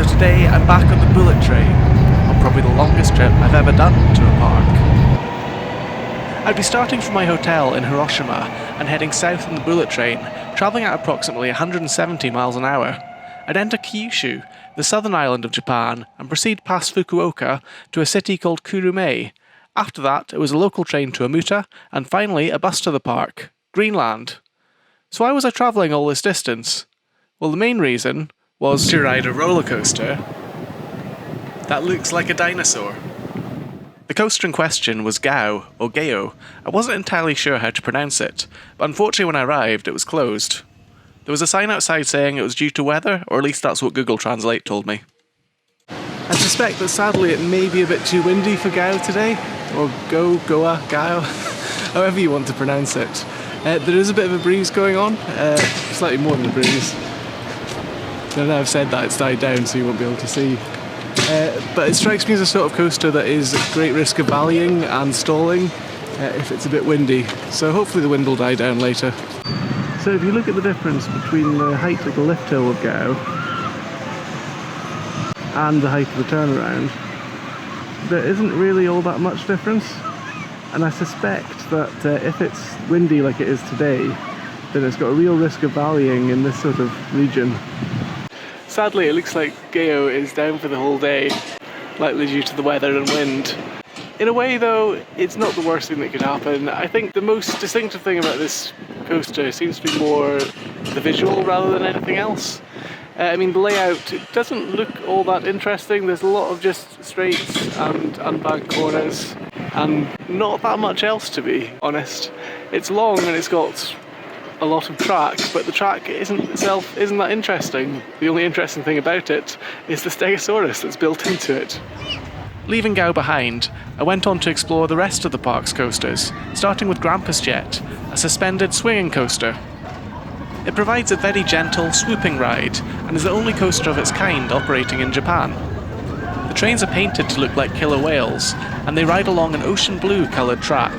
today I'm back on the bullet train, on probably the longest trip I've ever done to a park. I'd be starting from my hotel in Hiroshima and heading south on the bullet train, travelling at approximately 170 miles an hour. I'd enter Kyushu, the southern island of Japan, and proceed past Fukuoka to a city called Kurume. After that, it was a local train to Omuta, and finally a bus to the park, Greenland. So why was I travelling all this distance? Well, the main reason was to ride a roller coaster that looks like a dinosaur. The coaster in question was Gao, or Geo. I wasn't entirely sure how to pronounce it, but unfortunately when I arrived it was closed. There was a sign outside saying it was due to weather, or at least that's what Google Translate told me. I suspect that sadly it may be a bit too windy for Gao today, or Goa, Gao, however you want to pronounce it. There is a bit of a breeze going on, slightly more than a breeze. Now I've said that, it's died down so you won't be able to see. But it strikes me as a sort of coaster that is at great risk of valleying and stalling if it's a bit windy. So hopefully the wind will die down later. So if you look at the difference between the height of the lift hill of Gao and the height of the turnaround, there isn't really all that much difference. And I suspect that if it's windy like it is today, then it's got a real risk of valleying in this sort of region. Sadly, it looks like Geo is down for the whole day, likely due to the weather and wind. In a way though, it's not the worst thing that could happen. I think the most distinctive thing about this coaster seems to be more the visual rather than anything else. I mean, the layout, it doesn't look all that interesting. There's a lot of just straights and unbanked corners, and not that much else, to be honest. It's long and it's got a lot of track, but the track isn't that interesting. The only interesting thing about it is the Stegosaurus that's built into it. Leaving Gao behind, I went on to explore the rest of the park's coasters, starting with Grampus Jet, a suspended swinging coaster. It provides a very gentle, swooping ride, and is the only coaster of its kind operating in Japan. The trains are painted to look like killer whales, and they ride along an ocean blue coloured track.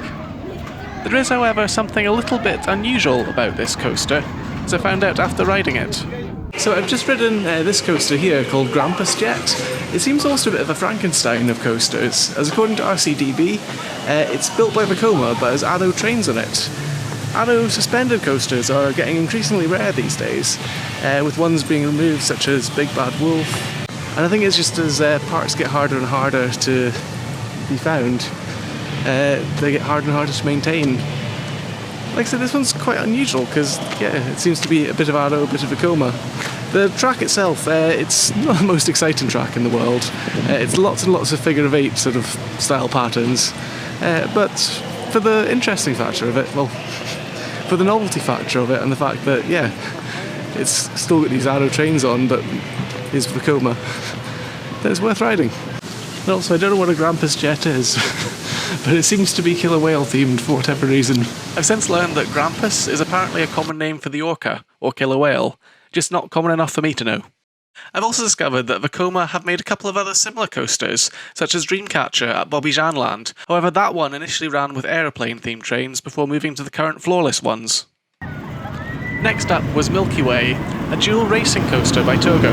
There is, however, something a little bit unusual about this coaster, as I found out after riding it. So I've just ridden this coaster here called Grampus Jet. It seems also a bit of a Frankenstein of coasters, as according to RCDB, it's built by Vekoma but has Addo trains on it. Addo suspended coasters are getting increasingly rare these days, with ones being removed such as Big Bad Wolf, and I think it's just as parts get harder and harder to be found, they get harder and harder to maintain. Like I said, this one's quite unusual because, yeah, it seems to be a bit of Addo, a bit of Vekoma. The track itself, it's not the most exciting track in the world. It's lots and lots of figure of eight sort of style patterns, but for the interesting factor of it, well, for the novelty factor of it and the fact that, yeah, it's still got these Addo trains on, but is Vekoma, then it's worth riding. And also, I don't know what a Grampus Jet is, but it seems to be killer whale themed for whatever reason. I've since learned that Grampus is apparently a common name for the orca, or killer whale, just not common enough for me to know. I've also discovered that Vekoma have made a couple of other similar coasters, such as Dreamcatcher at Bobbejaanland. However, that one initially ran with aeroplane themed trains before moving to the current floorless ones. Next up was Milky Way, a dual racing coaster by Togo.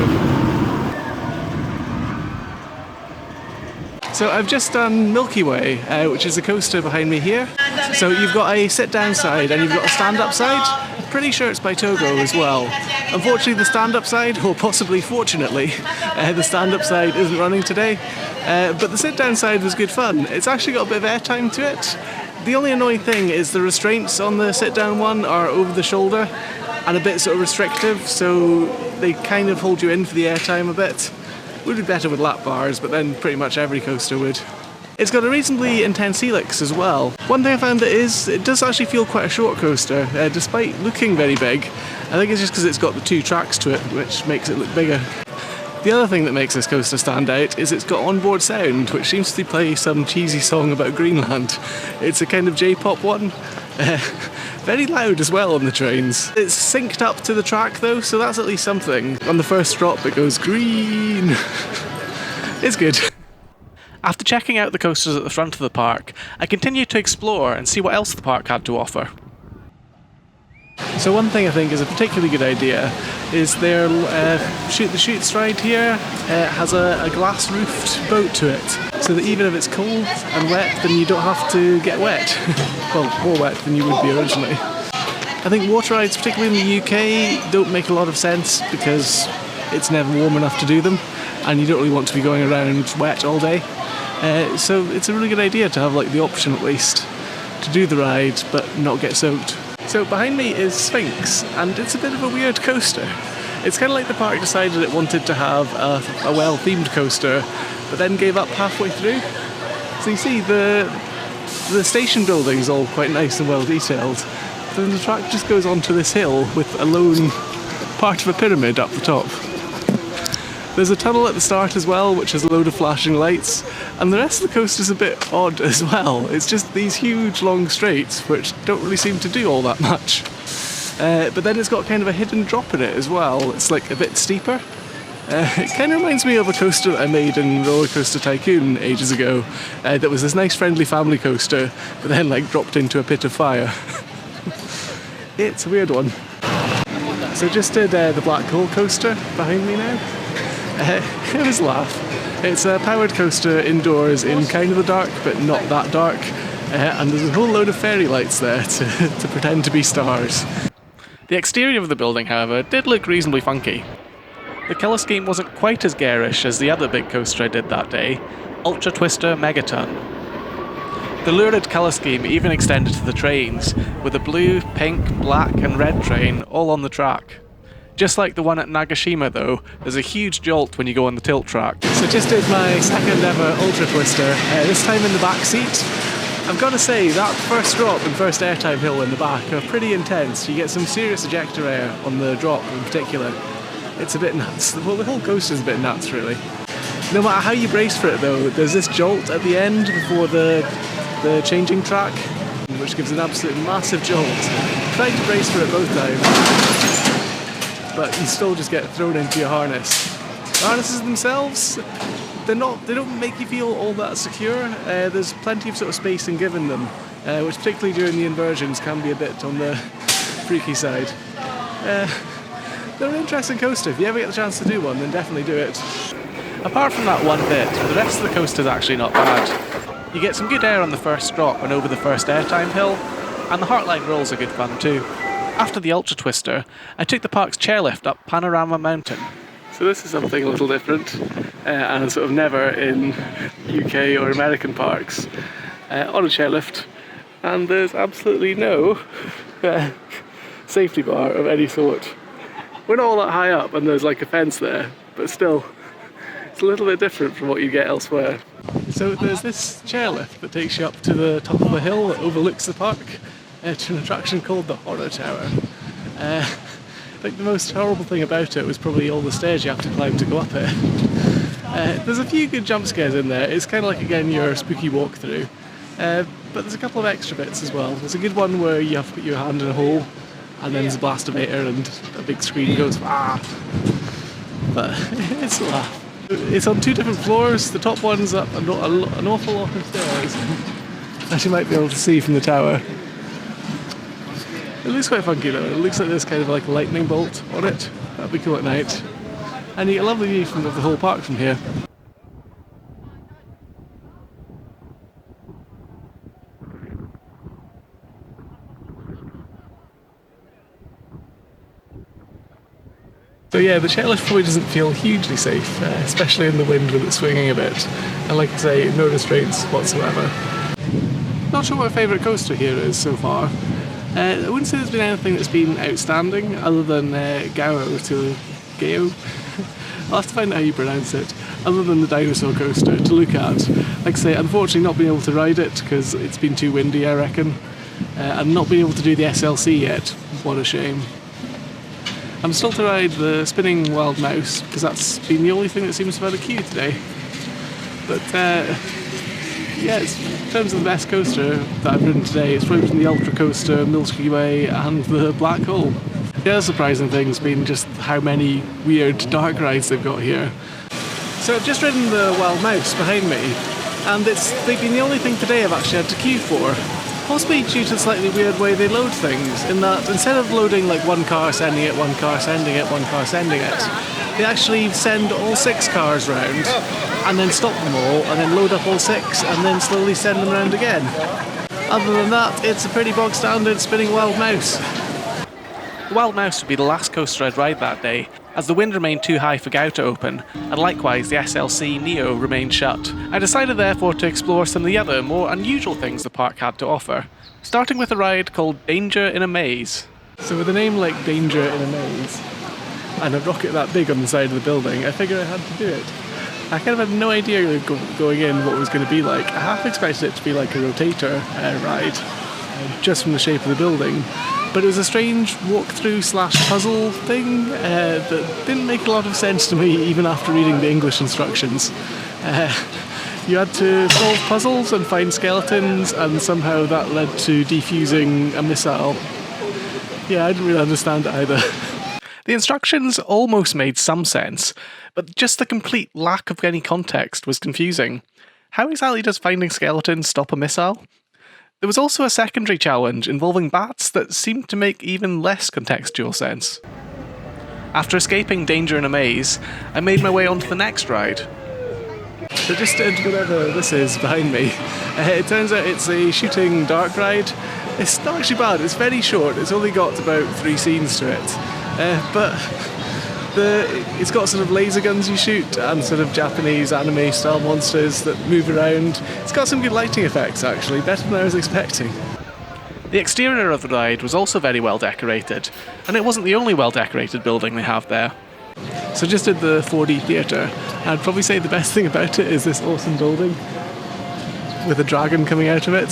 So I've just done Milky Way, which is the coaster behind me here. So you've got a sit-down side and you've got a stand-up side. I'm pretty sure it's by Togo as well. Unfortunately, the stand-up side, or possibly fortunately, the stand-up side isn't running today. But the sit-down side was good fun. It's actually got a bit of airtime to it. The only annoying thing is the restraints on the sit-down one are over the shoulder and a bit sort of restrictive, so they kind of hold you in for the airtime a bit. Would be better with lap bars, but then pretty much every coaster would. It's got a reasonably intense helix as well. One thing I found it does actually feel quite a short coaster, despite looking very big. I think it's just because it's got the two tracks to it, which makes it look bigger. The other thing that makes this coaster stand out is it's got onboard sound, which seems to play some cheesy song about Greenland. It's a kind of J-pop one. Very loud as well on the trains. It's synced up to the track though, so that's at least something. On the first drop it goes green. It's good. After checking out the coasters at the front of the park, I continued to explore and see what else the park had to offer. So one thing I think is a particularly good idea is their Shoot the Chutes ride here has a glass roofed boat to it, so that even if it's cold and wet, then you don't have to get wet. Well, more wet than you would be originally. I think water rides, particularly in the UK, don't make a lot of sense because it's never warm enough to do them, and you don't really want to be going around wet all day. So it's a really good idea to have like the option at least to do the ride but not get soaked. So behind me is Sphinx, and it's a bit of a weird coaster. It's kind of like the park decided it wanted to have a well-themed coaster, but then gave up halfway through. So you see the station building's all quite nice and well detailed. Then the track just goes onto this hill with a lone part of a pyramid up the top. There's a tunnel at the start as well, which has a load of flashing lights, and the rest of the coaster's a bit odd as well. It's just these huge long straights which don't really seem to do all that much. But then it's got kind of a hidden drop in it as well. It's like a bit steeper. It kind of reminds me of a coaster that I made in Rollercoaster Tycoon ages ago. That was this nice friendly family coaster, but then like dropped into a pit of fire. It's a weird one. So just did the Black Hole coaster behind me now. It was a laugh. It's a powered coaster indoors in kind of the dark, but not that dark. And there's a whole load of fairy lights there to pretend to be stars. The exterior of the building, however, did look reasonably funky. The colour scheme wasn't quite as garish as the other big coaster I did that day, Ultra Twister Megaton. The lurid colour scheme even extended to the trains, with a blue, pink, black and red train all on the track. Just like the one at Nagashima though, there's a huge jolt when you go on the tilt track. So just did my second ever Ultra Twister, this time in the back seat. I've got to say, that first drop and first airtime hill in the back are pretty intense. You get some serious ejector air on the drop in particular. It's a bit nuts. Well, the whole coaster's a bit nuts really. No matter how you brace for it though, there's this jolt at the end before the changing track, which gives an absolute massive jolt. Tried to brace for it both times, but you still just get thrown into your harness. The harnesses themselves, they don't make you feel all that secure. There's plenty of sort of spacing given them, which particularly during the inversions can be a bit on the freaky side. They're an interesting coaster. If you ever get the chance to do one, then definitely do it. Apart from that one bit, the rest of the coaster's actually not bad. You get some good air on the first drop and over the first airtime hill, and the Heartline rolls are good fun too. After the Ultra Twister, I took the park's chairlift up Panorama Mountain. So this is something a little different, and sort of never in UK or American parks. On a chairlift, and there's absolutely no safety bar of any sort. We're not all that high up and there's like a fence there, but still, it's a little bit different from what you get elsewhere. So there's this chairlift that takes you up to the top of a hill that overlooks the park, to an attraction called the Horror Tower. I think the most horrible thing about it was probably all the stairs you have to climb to go up it. There's a few good jump scares in there. It's kind of like, again, your spooky walkthrough. But there's a couple of extra bits as well. There's a good one where you have to put your hand in a hole, and then there's a blastometer and a big screen goes, ah! But it's a laugh. It's on 2 different floors. The top one's up an awful lot of stairs, as you might be able to see from the tower. It looks quite funky though. It looks like there's kind of like a lightning bolt on it. That'd be cool at night. And you get a lovely view of the whole park from here. So yeah, the chairlift probably doesn't feel hugely safe, especially in the wind with it swinging a bit. And like I say, no restraints whatsoever. Not sure what my favourite coaster here is so far. I wouldn't say there's been anything that's been outstanding other than Gogo. I'll have to find out how you pronounce it. Other than the Dinosaur coaster to look at. Like I say, unfortunately not being able to ride it because it's been too windy, I reckon. And not being able to do the SLC yet. What a shame. I'm still to ride the spinning wild mouse because that's been the only thing that seems to have had a queue today. But yeah, in terms of the best coaster that I've ridden today, it's probably been the Ultra Coaster, Milky Way and the Black Hole. The other surprising thing's been just how many weird dark rides they've got here. So I've just ridden the wild mouse behind me, and they've been the only thing today I've actually had to queue for. Possibly due to the slightly weird way they load things, in that instead of loading like one car, sending it, one car, sending it, one car, sending it, they actually send all 6 cars round and then stop them all and then load up all 6 and then slowly send them round again. Other than that, it's a pretty bog standard spinning Wild Mouse. The Wild Mouse would be the last coaster I'd ride that day, as the wind remained too high for Gow to open, and likewise the SLC Neo remained shut. I decided therefore to explore some of the other, more unusual things the park had to offer, starting with a ride called Danger in a Maze. So with a name like Danger in a Maze, and a rocket that big on the side of the building, I figured I had to do it. I kind of had no idea going in what it was going to be like. I half expected it to be like a rotator ride, just from the shape of the building. But it was a strange walkthrough/puzzle thing that didn't make a lot of sense to me even after reading the English instructions. You had to solve puzzles and find skeletons, and somehow that led to defusing a missile. Yeah, I didn't really understand it either. The instructions almost made some sense, but just the complete lack of any context was confusing. How exactly does finding skeletons stop a missile? There was also a secondary challenge involving bats that seemed to make even less contextual sense. After escaping Danger in a Maze, I made my way onto the next ride. So just did whatever this is behind me. It turns out it's a shooting dark ride. It's not actually bad, it's very short, it's only got about 3 scenes to it. But it's got sort of laser guns you shoot and sort of Japanese anime style monsters that move around. It's got some good lighting effects actually, better than I was expecting. The exterior of the ride was also very well decorated, and it wasn't the only well decorated building they have there. So just did the 4D theatre. I'd probably say the best thing about it is this awesome building with a dragon coming out of it.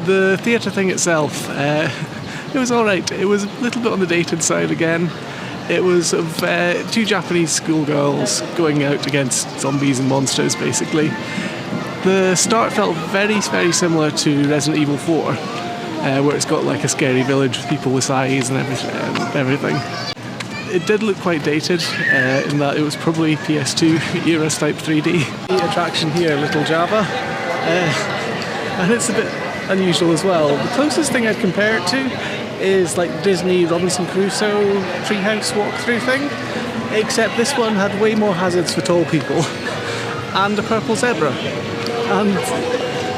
The theatre thing itself, it was alright. It was a little bit on the dated side again. It was of 2 Japanese schoolgirls going out against zombies and monsters, basically. The start felt very, very similar to Resident Evil 4, where it's got like a scary village with people with eyes and everything. It did look quite dated, in that it was probably PS2 era type 3D. The attraction here, Little Java, and it's a bit unusual as well. The closest thing I'd compare it to is like Disney Robinson Crusoe treehouse walkthrough thing, except this one had way more hazards for tall people and a purple zebra, and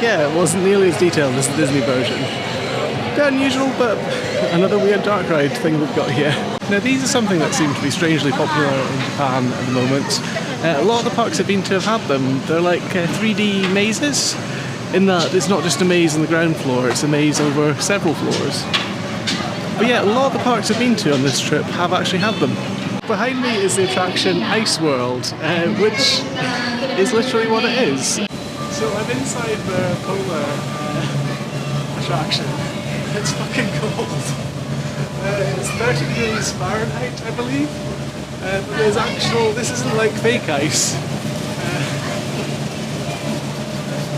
yeah, it wasn't nearly as detailed as the Disney version. A bit unusual, but another weird dark ride thing we've got here. Now these are something that seem to be strangely popular in Japan at the moment. A lot of the parks I've been to have had them. They're like 3D mazes, in that it's not just a maze on the ground floor, it's a maze over several floors. But yeah, a lot of the parks I've been to on this trip have actually had them. Behind me is the attraction Ice World, which is literally what it is. So I'm inside the polar attraction. It's fucking cold. It's 30 degrees Fahrenheit, I believe. But there's actual, this isn't like fake ice.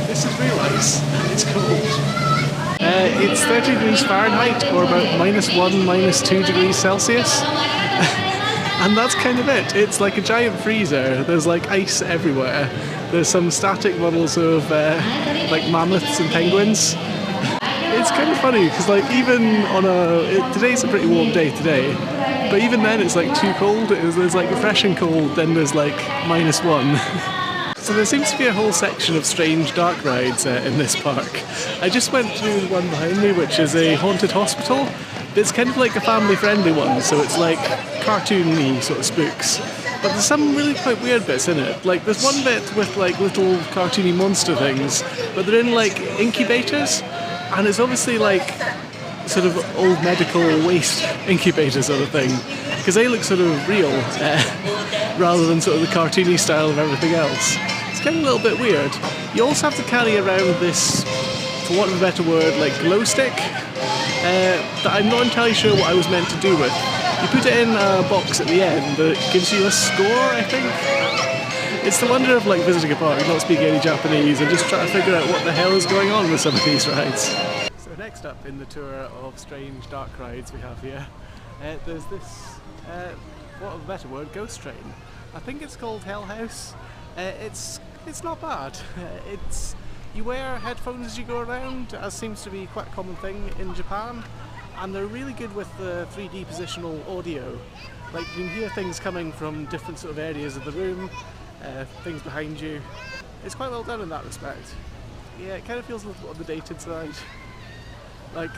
This is real ice, and it's cold. It's 30 degrees Fahrenheit, or about -1, -2 degrees Celsius. And that's kind of it. It's like a giant freezer. There's like ice everywhere. There's some static models of like mammoths and penguins. It's kind of funny, because like even on today's a pretty warm day today, but even then it's like too cold. There's like refreshing cold, then there's like -1. So there seems to be a whole section of strange dark rides in this park. I just went through the one behind me, which is a haunted hospital. It's kind of like a family-friendly one, so it's like cartoony sort of spooks. But there's some really quite weird bits in it. Like there's one bit with like little cartoony monster things, but they're in like incubators, and it's obviously like sort of old medical waste incubator sort of thing, because they look sort of real rather than sort of the cartoony style of everything else. It's kind of a little bit weird. You also have to carry around this, for want of a better word, like glow stick that I'm not entirely sure what I was meant to do with. You put it in a box at the end that gives you a score, I think. It's the wonder of like visiting a park, not speaking any Japanese, and just trying to figure out what the hell is going on with some of these rides. So next up in the tour of strange dark rides we have here, there's this, what of a better word, ghost train. I think it's called Hell House. It's not bad. You wear headphones as you go around, as seems to be quite a common thing in Japan, and they're really good with the 3D positional audio. Like, you can hear things coming from different sort of areas of the room, things behind you. It's quite well done in that respect. Yeah, it kind of feels a little bit on the dated side. Like,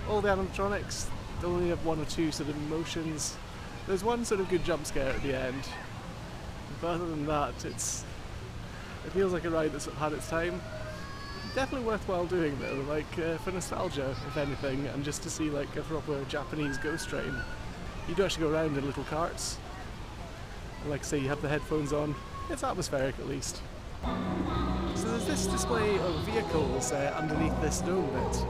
all the animatronics, they only have one or two sort of emotions. There's one sort of good jump scare at the end, but other than that, it feels like a ride that's sort of had its time. Definitely worthwhile doing though, like for nostalgia, if anything, and just to see like a proper Japanese ghost train. You do actually go around in little carts. Like I say, you have the headphones on. It's atmospheric at least. So there's this display of vehicles underneath this dome bit.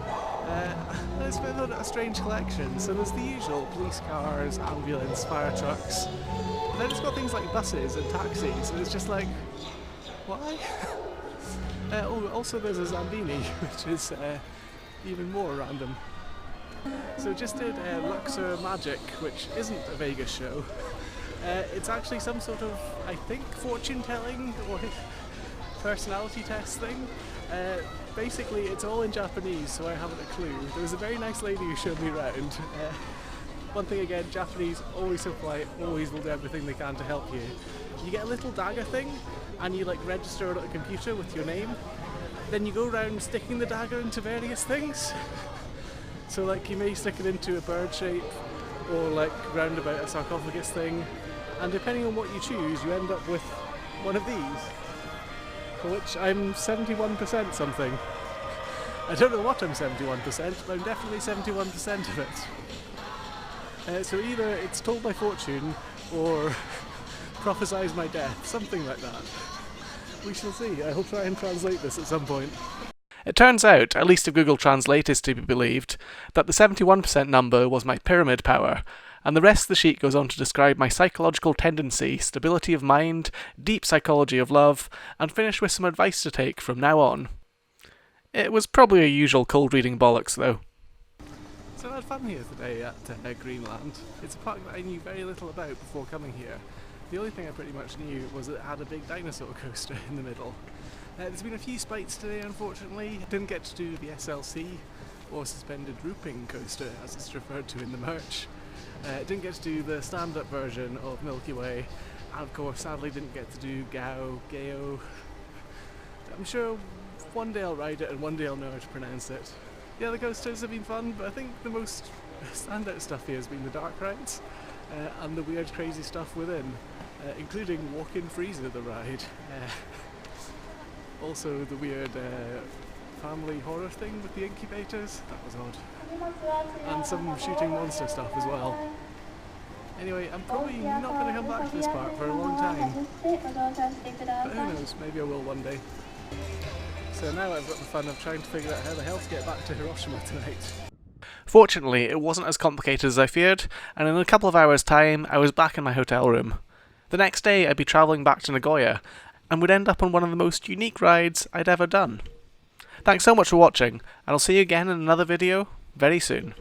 It's a bit of a strange collection. So there's the usual police cars, ambulance, fire trucks. But then it's got things like buses and taxis, and it's just like, why? Also there's a Zambini, which is even more random. So just did Luxor Magic, which isn't a Vegas show. It's actually some sort of, I think, fortune telling or personality test thing. Basically it's all in Japanese, so I haven't a clue. There was a very nice lady who showed me around. One thing again, Japanese, always so polite, always will do everything they can to help you. You get a little dagger thing, and you like register it at a computer with your name. Then you go around sticking the dagger into various things. So like you may stick it into a bird shape, or like round about a sarcophagus thing, and depending on what you choose, you end up with one of these, for which I'm 71% something. I don't know what I'm 71%, but I'm definitely 71% of it. So either it's told my fortune, or prophesies my death, something like that. We shall see. I will try and translate this at some point. It turns out, at least if Google Translate is to be believed, that the 71% number was my pyramid power, and the rest of the sheet goes on to describe my psychological tendency, stability of mind, deep psychology of love, and finish with some advice to take from now on. It was probably a usual cold reading bollocks though. So I had fun here today at Greenland. It's a park that I knew very little about before coming here. The only thing I pretty much knew was that it had a big dinosaur coaster in the middle. There's been a few spites today, unfortunately. Didn't get to do the SLC, or suspended rooping coaster as it's referred to in the merch. Didn't get to do the stand-up version of Milky Way, and of course sadly didn't get to do Gogo. I'm sure one day I'll ride it and one day I'll know how to pronounce it. The other coasters have been fun, but I think the most standout stuff here has been the dark rides and the weird crazy stuff within, including walk-in freezer the ride. Also the weird family horror thing with the incubators, that was odd. And some shooting monster stuff as well. Anyway, I'm probably not going to come back to this park for a long time. But who knows, maybe I will one day. So now I've got the fun of trying to figure out how the hell to get back to Hiroshima tonight. Fortunately, it wasn't as complicated as I feared, and in a couple of hours' time, I was back in my hotel room. The next day, I'd be travelling back to Nagoya, and would end up on one of the most unique rides I'd ever done. Thanks so much for watching, and I'll see you again in another video very soon.